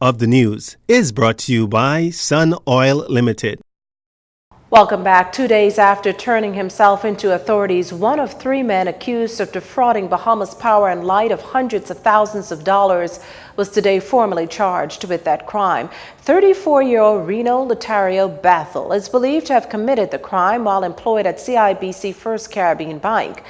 of the news is brought to you by Sun Oil Limited. Welcome back. 2 days after turning himself into authorities, one of 3 men accused of defrauding Bahamas Power and Light of hundreds of thousands of dollars was today formally charged with that crime. 34-year-old Reno Letario Bethel is believed to have committed the crime while employed at CIBC First Caribbean Bank.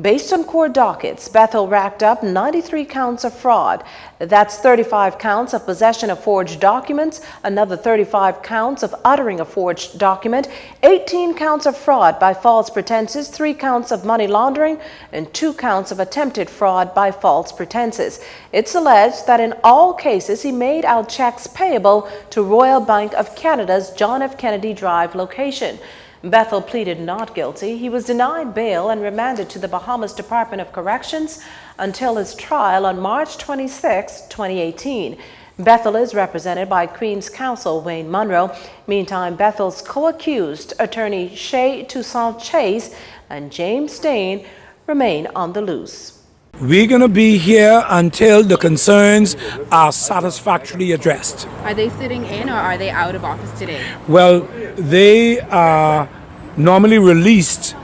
Based on court dockets, Bethel racked up 93 counts of fraud. That's 35 counts of possession of forged documents, another 35 counts of uttering a forged document, 18 counts of fraud by false pretenses, 3 counts of money laundering, and 2 counts of attempted fraud by false pretenses. It's alleged that in all cases he made out checks payable to Royal Bank of Canada's John F. Kennedy Drive location. Bethel pleaded not guilty. He was denied bail and remanded to the Bahamas Department of Corrections until his trial on March 26, 2018. Bethel is represented by Queen's Counsel Wayne Munro. Meantime, Bethel's co-accused attorney Shay Toussaint Chase and James Stain remain on the loose. We're going to be here until the concerns are satisfactorily addressed. Are they sitting in or are they out of office today? Well, they are normally released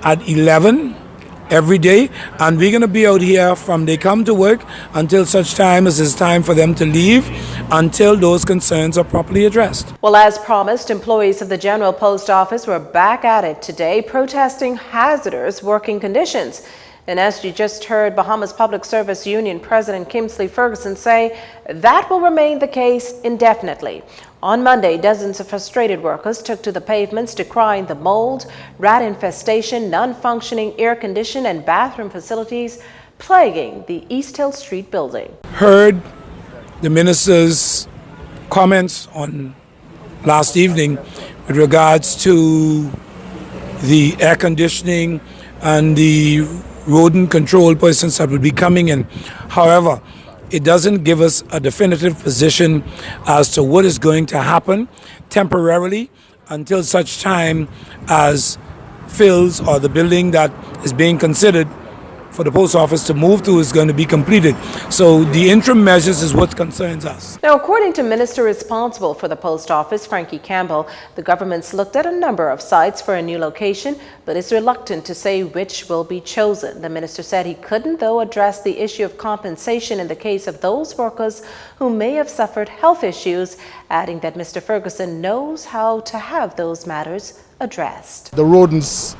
at 11 every day, and we're going to be out here from they come to work until such time as it's time for them to leave, until those concerns are properly addressed. Well, as promised, employees of the General Post Office were back at it today, protesting hazardous working conditions. And as you just heard Bahamas Public Service Union President Kingsley Ferguson say, that will remain the case indefinitely. On Monday, dozens of frustrated workers took to the pavements decrying the mold, rat infestation, non-functioning air-conditioned and bathroom facilities plaguing the East Hill Street building. Heard the minister's comments on last evening with regards to the air conditioning and the rodent control persons that will be coming in. However, it doesn't give us a definitive position as to what is going to happen temporarily until such time as Phil's or the building that is being considered for the post office to move to is going to be completed. So the interim measures is what concerns us. Now, according to Minister responsible for the post office, Frankie Campbell, the government's looked at a number of sites for a new location, but is reluctant to say which will be chosen. The minister said he couldn't, though, address the issue of compensation in the case of those workers who may have suffered health issues, adding that Mr. Ferguson knows how to have those matters addressed. The rodents,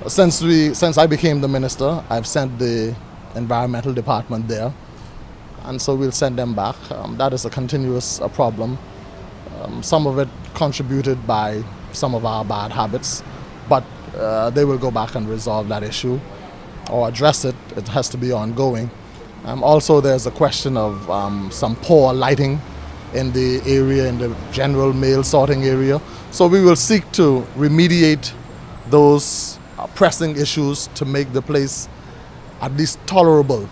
since I became the minister, I've sent the environmental department there, and so we'll send them back. That is a continuous problem. Some of it contributed by some of our bad habits, but they will go back and resolve that issue or address it. It has to be ongoing. Also, there's a question of some poor lighting in the area, in the general mail sorting area. So we will seek to remediate those pressing issues to make the place at least tolerable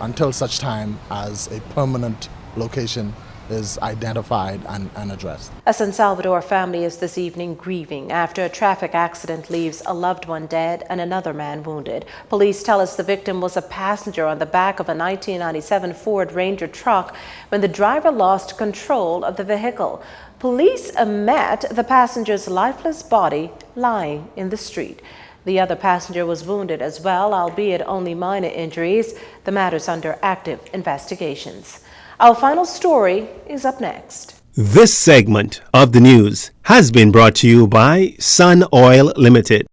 until such time as a permanent location is identified and addressed. A San Salvador family is this evening grieving after a traffic accident leaves a loved one dead and another man wounded. Police tell us the victim was a passenger on the back of a 1997 Ford Ranger truck when the driver lost control of the vehicle. Police met the passenger's lifeless body lying in the street. The other passenger was wounded as well, albeit only minor injuries. The matter's under active investigations. Our final story is up next. This segment of the news has been brought to you by Sun Oil Limited.